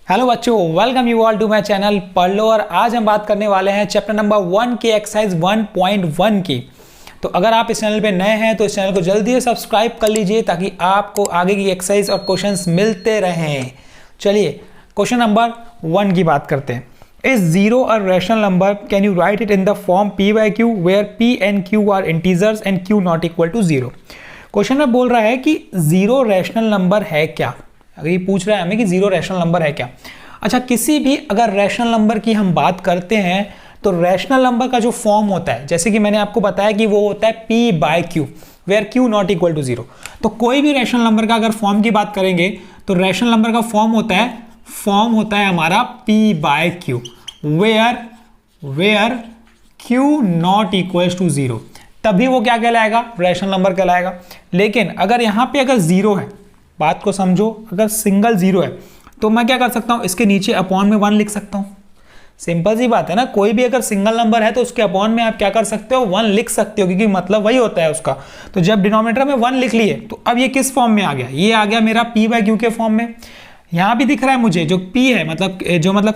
Hello बच्चों, welcome you all to my channel पढ़ लो। और आज हम बात करने वाले हैं चैप्टर नंबर 1 के एक्सरसाइज 1.1 की। तो अगर आप इस चैनल पे नए हैं तो इस चैनल को जल्दी से सब्सक्राइब कर लीजिए ताकि आपको आगे की एक्सरसाइज और क्वेश्चंस मिलते रहें। चलिए क्वेश्चन नंबर 1 की बात करते हैं। Is 0 a rational number? Can you write it in the form p by q where p and q are integers and q not equal to 0? Question में बोल रहा है कि 0 रैशनल नंबर है क्या। अगर ये पूछ रहा है हमें कि 0 रैशनल नंबर है क्या। अच्छा, किसी भी अगर रैशनल नंबर की हम बात करते हैं तो रैशनल नंबर का जो फॉर्म होता है, जैसे कि मैंने आपको बताया कि वो होता है p by q where q not equal to 0। तो कोई भी रैशनल नंबर का अगर फॉर्म की बात करेंगे तो रैशनल नंबर का फॉर्म होता है हमारा p by q where q not equal to 0, तभी वो क्या कहलाएगा, रैशनल नंबर कहलाएगा। लेकिन अगर यहां पे अगर 0 है, बात को समझो, अगर सिंगल 0 है तो मैं क्या कर सकता हूं, इसके नीचे अपॉन में 1 लिख सकता हूं। सिंपल सी बात है ना, कोई भी अगर सिंगल नंबर है तो उसके अपॉन में आप क्या कर सकते हो, 1 लिख सकते हो, क्योंकि मतलब वही होता है उसका। तो जब डिनोमिनेटर में 1 लिख लिए तो अब ये किस फॉर्म में आ गया, ये आ गया मेरा p बाय q के फॉर्म में। यहां भी दिख रहा है मुझे जो p है मतलब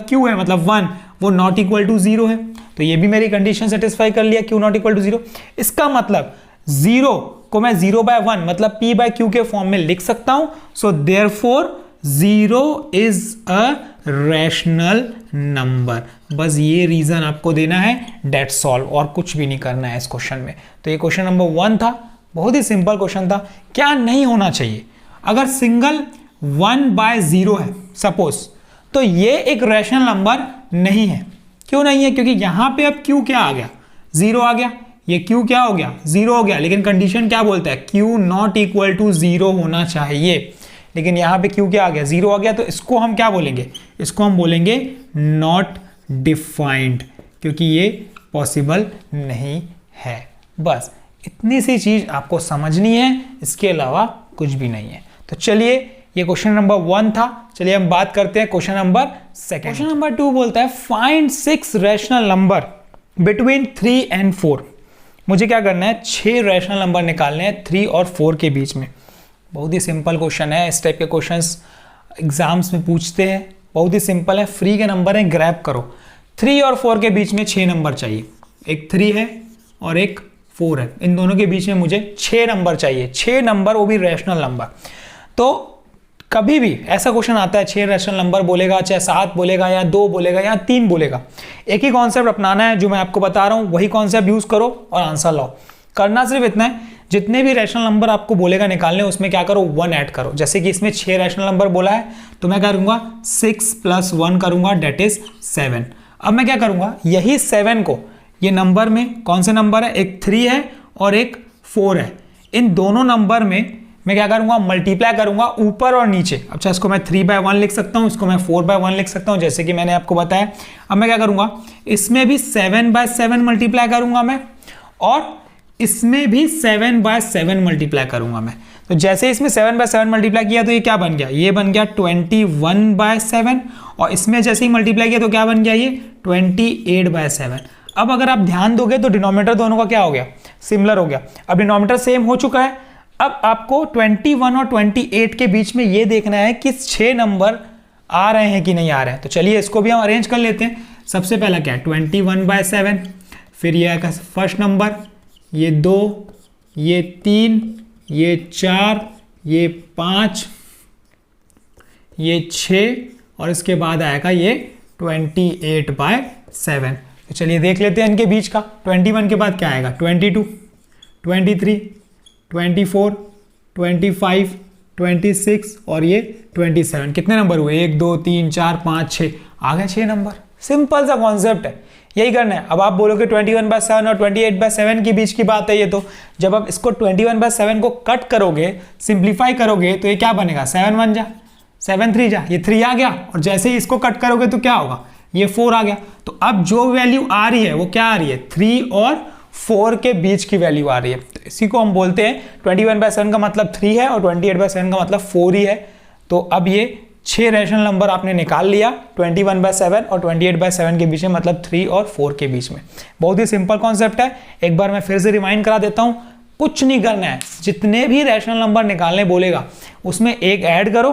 q है मतलब 1, वो नॉट इक्वल टू 0 है। तो ये भी मेरी कंडीशन सेटिस्फाई कर लिया, q नॉट इक्वल टू 0। इसका मतलब 0 को मैं 0 बाय 1 मतलब p बाय q के फॉर्म में लिख सकता हूं। So therefore 0 is a rational number. बस ये रीजन आपको देना है, डेट्स ऑल, और कुछ भी नहीं करना है इस क्वेश्चन में। तो ये क्वेश्चन नंबर 1 था, बहुत ही सिंपल क्वेश्चन था। क्या नहीं होना चाहिए, अगर सिंगल 1 बाय 0 है सपोज, तो ये एक रैशनल नंबर नहीं है। क्यों नहीं है, क्योंकि यहां पे अब q क्या आ गया, 0 आ गया, ये q क्या हो गया, 0 हो गया। लेकिन कंडीशन क्या बोलता है, q नॉट इक्वल टू 0 होना चाहिए। लेकिन यहां पे q क्या आ गया, 0 आ गया। तो इसको हम क्या बोलेंगे, इसको हम बोलेंगे नॉट डिफाइंड, क्योंकि ये पॉसिबल नहीं है। बस इतनी सी चीज आपको समझनी है, इसके अलावा कुछ भी नहीं है। तो चलिए, ये क्वेश्चन नंबर 1 था। चलिए हम बात करते हैं क्वेश्चन नंबर 2। क्वेश्चन नंबर 2 बोलता है find 6 rational number between 3 and 4। मुझे क्या करना है, 6 रैशनल नंबर निकालने हैं 3 और 4 के बीच में। बहुत ही सिंपल क्वेश्चन है, इस टाइप के क्वेश्चंस एग्जाम्स में पूछते हैं। बहुत ही सिंपल है, फ्री के नंबर है, ग्रैब करो। 3 और 4 के बीच में 6 नंबर चाहिए, एक 3 है और एक 4 है। इन दोनों के बीच में मुझे 6 नंबर चाहिए, 6 नंबर, वो भी रैशनल नंबर। तो कभी भी ऐसा क्वेश्चन आता है 6 रैशनल नंबर बोलेगा, चाहे 7 बोलेगा या 2 बोलेगा या 3 बोलेगा, एक ही कॉन्सेप्ट अपनाना है जो मैं आपको बता रहा हूं, वही कॉन्सेप्ट यूज करो और आंसर लाओ। करना सिर्फ इतना है, जितने भी रैशनल नंबर आपको बोलेगा निकालने, उसमें क्या करो, 1 ऐड करो। जैसे कि इसमें 6 रैशनल नंबर बोला है तो मैं करूंगा 6 + 1 करूंगा, डेट इज 7। अब मैं क्या करूंगा, यही 7 को ये नंबर में, कौन से नंबर है, एक 3 है और एक 4 है, इन दोनों नंबर में मैं क्या करूंगा, मल्टीप्लाई करूंगा ऊपर और नीचे। अच्छा, इसको मैं 3 बाय 1 लिख सकता हूं, इसको मैं 4 बाय 1 लिख सकता हूं, जैसे कि मैंने आपको बताया। अब मैं क्या करूंगा, इसमें भी 7 बाय 7 मल्टीप्लाई करूंगा मैं, और इसमें भी 7 बाय 7 मल्टीप्लाई करूंगा मैं। तो जैसे इसमें 7 बाय 7 मल्टीप्लाई किया तो ये क्या बन गया, ये बन गया 21 बाय 7, और इसमें जैसे ही मल्टीप्लाई किया तो क्या बन गया, ये 28 बाय 7। अब अगर आप ध्यान दोगे तो डिनोमिनेटर दोनों का क्या हो गया, सिमिलर हो गया। अब डिनोमिनेटर सेम हो चुका है। अब आपको 21 और 28 के बीच में ये देखना है कि 6 नंबर आ रहे हैं कि नहीं आ रहे हैं। तो चलिए इसको भी हम अरेंज कर लेते हैं। सबसे पहला क्या है, 21 बाय 7, फिर ये आएगा फर्स्ट नंबर, ये 2, ये 3, ये 4, ये 5, ये 6, और इसके बाद आएगा ये 28 बाय 7। तो चलिए देख लेते हैं इनके बीच का। 21 के बाद क्या आएगा, 22, 23, 24, 25, 26 और ये 27। कितने नंबर हुए, 1 2 3 4 5 6, आ गए 6 नंबर। सिंपल सा कॉन्सेप्ट है, यही करना है। अब आप बोलोगे 21 बाय 7 और 28 बाय 7 के बीच की बात है ये, तो जब आप इसको 21 बाय 7 को कट करोगे, सिंप्लीफाई करोगे, तो ये क्या बनेगा, 7 1 जा, 7 3 जा, ये 3 आ गया। और जैसे ही इसको कट करोगे तो क्या होगा, ये 4 आ गया। तो अब जो वैल्यू आ रही है वो क्या आ रही है, 3 और 4 के बीच की वैल्यू आ रही है। तो इसी को हम बोलते हैं 21 बाय 7 का मतलब 3 है और 28 बाय 7 का मतलब 4 ही है। तो अब ये 6 रैशनल नंबर आपने निकाल लिया, 21 बाय 7 और 28 बाय 7 के बीच में, मतलब 3 और 4 के बीच में। बहुत ही सिंपल कॉन्सेप्ट है, एक बार मैं फिर से रिमाइंड करा देता हूं। कुछ नहीं करना है, जितने भी रैशनल नंबर निकालने बोलेगा उसमें एक ऐड करो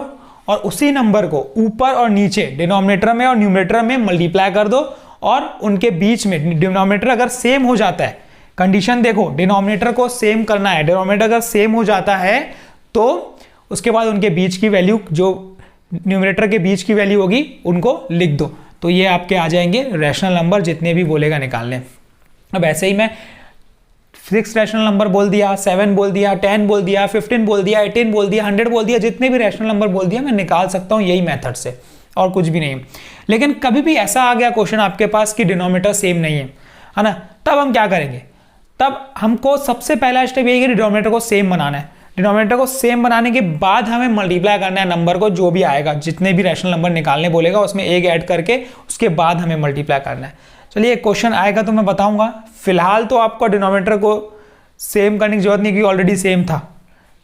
और उसी नंबर को ऊपर और नीचे डिनोमिनेटर में और न्यूमरेटर में मल्टीप्लाई कर दो, और उनके बीच में डिनोमिनेटर अगर सेम हो जाता है, कंडीशन देखो, डिनोमिनेटर को सेम करना है, डिनोमिनेटर अगर सेम हो जाता है तो उसके बाद उनके बीच की वैल्यू, जो न्यूमरेटर के बीच की वैल्यू होगी, उनको लिख दो। तो ये आपके आ जाएंगे रैशनल नंबर, जितने भी बोलेगा निकालने। अब ऐसे ही मैं 6 रैशनल नंबर बोल दिया, 7 बोल दिया, 10 बोल दिया, 15 बोल दिया, 18 बोल दिया, 100 बोल दिया, जितने भी रैशनल नंबर बोल दिया मैं निकाल सकता हूं यही मेथड से, और कुछ भी नहीं। लेकिन कभी भी ऐसा आ गया क्वेश्चन आपके पास कि डिनोमिनेटर सेम नहीं है ना, तब हम क्या करेंगे? तब हमको सबसे पहला स्टेप यही है कि डिनोमिनेटर को सेम बनाना है। डिनोमिनेटर को सेम बनाने के बाद हमें मल्टीप्लाई करना है नंबर को, जो भी आएगा, जितने भी रैशनल नंबर निकालने बोलेगा उसमें एक ऐड करके उसके बाद हमें मल्टीप्लाई करना है। चलिए एक क्वेश्चन आएगा तो मैं बताऊंगा, फिलहाल तो आपको डिनोमिनेटर को सेम करने की जरूरत नहीं क्योंकि ऑलरेडी सेम था।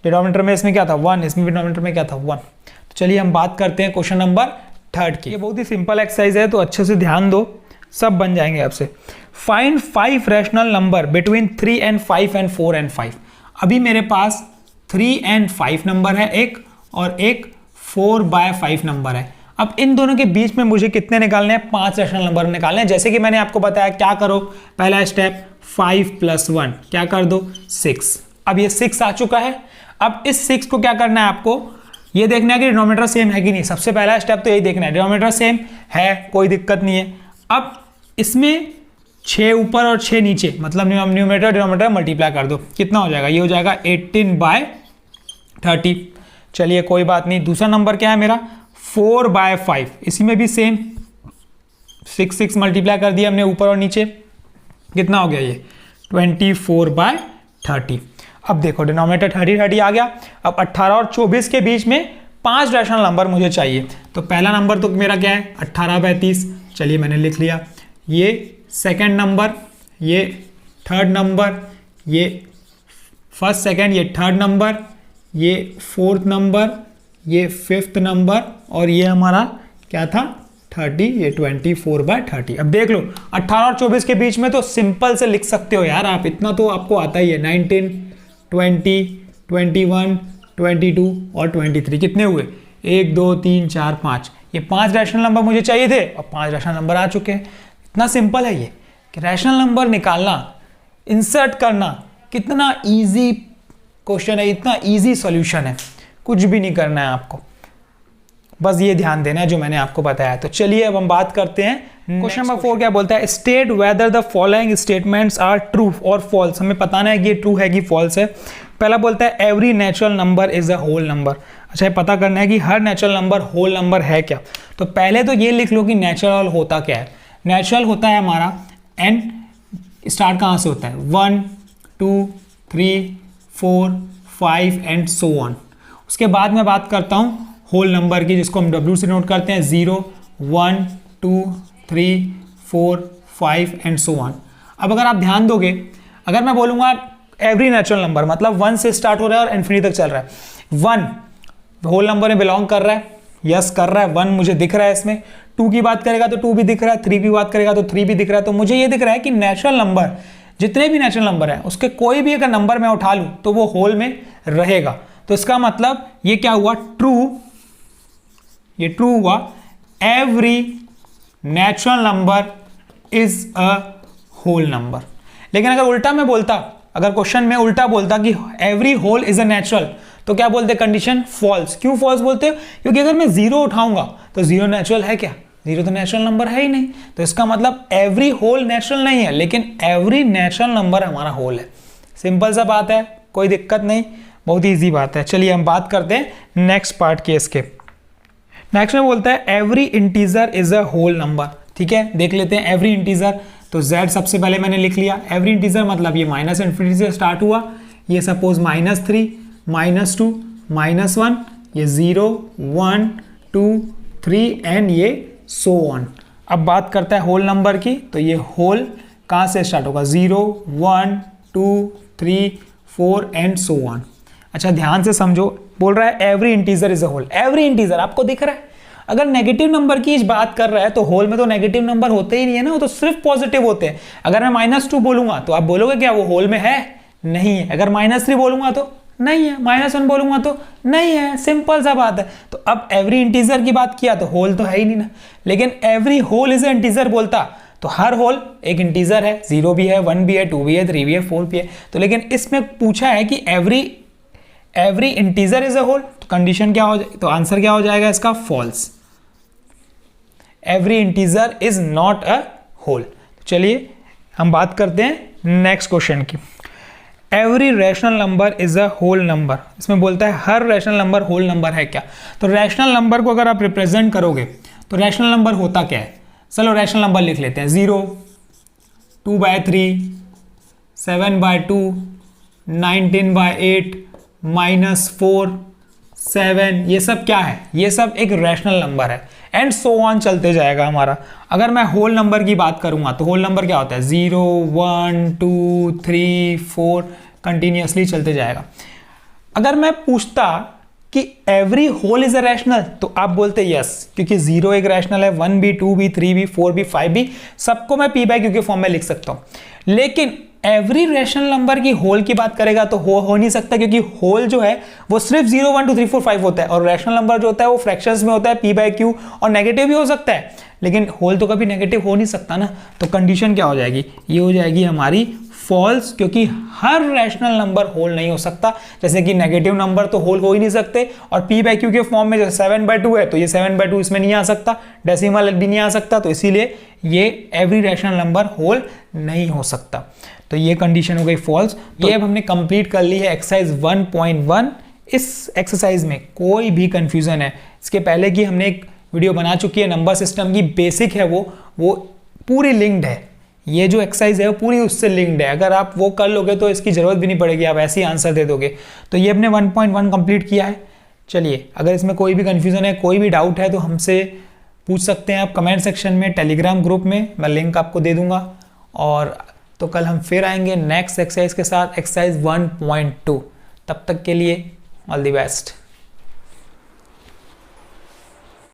डिनोमिनेटर में इसमें क्या था 1, इसमें डिनोमिनेटर में क्या था 1। तो चलिए हम बात करते हैं क्वेश्चन नंबर 3 की। ये बहुत ही सिंपल एक्सरसाइज है, तो अच्छे से ध्यान दो, सब बन जाएंगे आपसे। Find 5 rational number between 3 and 5 and 4 and 5। अभी मेरे पास 3 and 5 नंबर है एक, और एक 4/5 नंबर है। अब इन दोनों के बीच में मुझे कितने निकालने हैं? 5 रैशनल नंबर निकालने हैं। जैसे कि मैंने आपको बताया, क्या करो, पहला स्टेप 5 + 1 क्या कर दो 6। अब ये 6 आ चुका है। अब इस 6 को क्या करना है आपको? ये देखना है कि डिनोमिनेटर सेम है कि नहीं। सबसे पहला स्टेप तो यही देखना है, डिनोमिनेटर सेम है, कोई दिक्कत नहीं है। अब इसमें 6 ऊपर और 6 नीचे, मतलब न्यूमरेटर डिनोमिनेटर मल्टीप्लाई कर दो, कितना हो जाएगा? ये हो जाएगा 18/30। चलिए कोई बात नहीं। दूसरा नंबर क्या है मेरा? 4/5, इसी में भी सेम 6 मल्टीप्लाई कर दिया हमने ऊपर और नीचे, कितना हो गया? ये 24/30। अब देखो डिनोमिनेटर 30 आ गया। अब 18 और 24 के बीच में 5 रैशनल नंबर मुझे चाहिए। तो पहला नंबर तो मेरा क्या है? 18/30। चलिए मैंने लिख लिया। ये सेकंड नंबर, ये थर्ड नंबर, ये फर्स्ट सेकंड, ये थर्ड नंबर, ये फोर्थ नंबर, ये फिफ्थ नंबर, और ये हमारा क्या था? 30। ये 24/30। अब देख लो 18 और 24 के बीच में तो सिंपल से लिख सकते हो यार आप, इतना तो आपको आता ही है। 19, 20, 21, 22 और 23 कितने हुए? 1, 2, 3, 4, 5। ये 5 रैशनल नंबर मुझे चाहिए थे और 5 रैशनल नंबर आ चुके हैं। इतना सिंपल है ये कि रैशनल नंबर निकालना, इंसर्ट करना, कितना इजी क्वेश्चन है, इतना इजी सॉल्यूशन है। कुछ भी नहीं करना है आपको, बस ये ध्यान देना है जो मैंने आपको बताया। तो चलिए अब हम बात करते हैं क्वेश्चन नंबर 4। क्या बोलता है? State whether the following statements are true और फॉल्स। हमें बताना है कि ये ट्रू है कि फॉल्स है। पहला बोलता है every natural number is a whole number. अच्छा, ये पता करना है कि हर नेचुरल नंबर होल नंबर है क्या। तो पहले तो ये लिख लो कि नेचुरल होता क्या है। नेचुरल होता है हमारा n, स्टार्ट कहाँ से होता है? 1, 2, 3, 4, 5 एंड सो ऑन। उसके बाद मैं बात करता हूँ होल नंबर की, जिसको हम W से नोट करते हैं। 0, 1, 2, 3, 4, 5 एंड सो ऑन। अब अगर आप ध्यान दोगे, अगर मैं बोलूँगा एवरी नेचुरल नंबर, मतलब 1 से स्टार्ट हो रहा है और इन्फिनिटी तक चल रहा है। 1 होल नंबर में बिलोंग कर रहा है, यस कर रहा है, 1 मुझे दिख रहा है इसमें। 2 की बात करेगा तो 2 भी दिख रहा है, 3 की बात करेगा तो 3 भी दिख रहा है। तो मुझे ये दिख रहा है कि नेचुरल नंबर, जितने भी नेचुरल नंबर है उसके कोई भी अगर नंबर मैं उठा लूँ तो वो होल में रहेगा। तो इसका मतलब ये क्या हुआ? ट्रू, ये ट्रू हुआ। Every natural number is a whole number. लेकिन अगर उल्टा मैं बोलता, अगर क्वेश्चन में उल्टा बोलता कि every whole is a natural, तो क्या बोलते? Condition false. क्यों फॉल्स बोलते हो? क्योंकि अगर मैं 0 उठाऊंगा तो 0 नेचुरल है क्या? 0 तो नेचुरल नंबर है ही नहीं। तो इसका मतलब एवरी होल नेचुरल नहीं है, लेकिन एवरी नेचुरल नंबर हमारा होल है। सिंपल सा बात है, कोई दिक्कत नहीं, बहुत ही ईजी बात है। चलिए हम बात करते हैं नेक्स्ट पार्ट के इसके। नेक्स्ट में बोलता है every integer is a whole number. ठीक है, देख लेते हैं एवरी इंटीजर। तो z सबसे पहले मैंने लिख लिया। एवरी इंटीजर मतलब ये माइनस इन्फिनिटी से स्टार्ट हुआ, ये सपोज -3, -2, -1, ये 0, 1, 2, 3 एंड ये सो ऑन। अब बात करता है होल नंबर की, तो ये होल कहाँ से स्टार्ट होगा? 0, 1, 2, 3, 4 एंड सो ऑन। अच्छा ध्यान से समझो, बोल रहा है every integer is a whole. Every integer आपको दिख रहा है, अगर नेगेटिव नंबर की बात कर रहा है तो होल में तो नेगेटिव नंबर होते ही नहीं है ना, वो तो सिर्फ पॉजिटिव होते हैं। अगर मैं -2 बोलूंगा तो आप बोलोगे क्या वो होल में है? नहीं है। अगर -3 बोलूंगा तो नहीं है, -1 बोलूंगा तो नहीं है, सिंपल सा बात है। तो अब एवरी इंटीजर की बात किया तो होल तो है ही नहीं ना, लेकिन every whole is a integer बोलता तो हर होल एक इंटीजर है, 0 भी है, 1 भी है, 2 भी है, 3 भी है, 4 भी है। तो लेकिन इसमें पूछा है कि every integer is a whole, तो कंडीशन क्या हो जाए, तो आंसर क्या हो जाएगा इसका, false. Every integer is not a whole. चलिए हम बात करते हैं नेक्स्ट क्वेश्चन की। Every rational number is a whole number, इसमें बोलता है हर रैशनल नंबर होल नंबर है क्या। तो रैशनल नंबर को अगर आप रिप्रेजेंट करोगे तो रैशनल नंबर होता क्या है, चलो रैशनल नंबर लिख लेते हैं। 0, 2/3, 7/2, 19/8, -4, 7, ये सब क्या है, ये सब एक रैशनल नंबर है एंड सो ऑन चलते जाएगा हमारा। अगर मैं होल नंबर की बात करूंगा तो होल नंबर क्या होता है, 0, 1, 2, 3, 4 कंटिन्यूसली चलते जाएगा। अगर मैं पूछता कि every whole is a rational तो आप बोलते यस, क्योंकि 0 एक रैशनल है, 1 भी, 2 भी, 3 भी, 4 भी, 5 भी, सबको मैं p/q के फॉर्म में लिख सकता हूं। लेकिन एवरी रैशनल नंबर की होल की बात करेगा तो हो नहीं सकता, क्योंकि होल जो है वो सिर्फ 0, 1, 2, 3, 4, 5 होता है और रैशनल नंबर जो होता है वो फ्रैक्शंस में होता है, p/q, और नेगेटिव भी हो सकता है, लेकिन होल तो कभी नेगेटिव हो नहीं सकता ना। तो कंडीशन क्या हो जाएगी, ये हो जाएगी हमारी फॉल्स, क्योंकि हर रैशनल नंबर होल नहीं हो सकता। जैसे कि नेगेटिव नंबर तो होल हो ही नहीं सकते, और p/q के फॉर्म में जैसे 7/2 है तो ये 7/2 इसमें नहीं आ सकता, डेसिमल भी नहीं आ सकता, तो इसीलिए ये एवरी रैशनल नंबर होल नहीं हो सकता। तो ये कंडीशन हो गई फॉल्स। तो ये अब हमने कंप्लीट कर ली है एक्सरसाइज 1.1। इस एक्सरसाइज में कोई भी कंफ्यूजन है, इसके पहले की हमने एक वीडियो बना चुकी है, नंबर सिस्टम की बेसिक है वो पूरी लिंक्ड है। ये जो एक्सरसाइज है वो पूरी उससे लिंक्ड है, अगर आप वो कर लोगे तो इसकी जरूरत भी नहीं पड़ेगी, आप ऐसे ही आंसर दे दोगे। तो ये हमने 1.1 कंप्लीट किया है। चलिए, अगर इसमें कोई भी कंफ्यूजन है, कोई भी डाउट है तो हमसे पूछ सकते हैं आप कमेंट सेक्शन में, टेलीग्राम ग्रुप में, मैं लिंक आपको दे दूंगा। और तो कल हम फिर आएंगे नेक्स्ट एक्सरसाइज के साथ, एक्सरसाइज 1.2। तब तक के लिए ऑल द बेस्ट।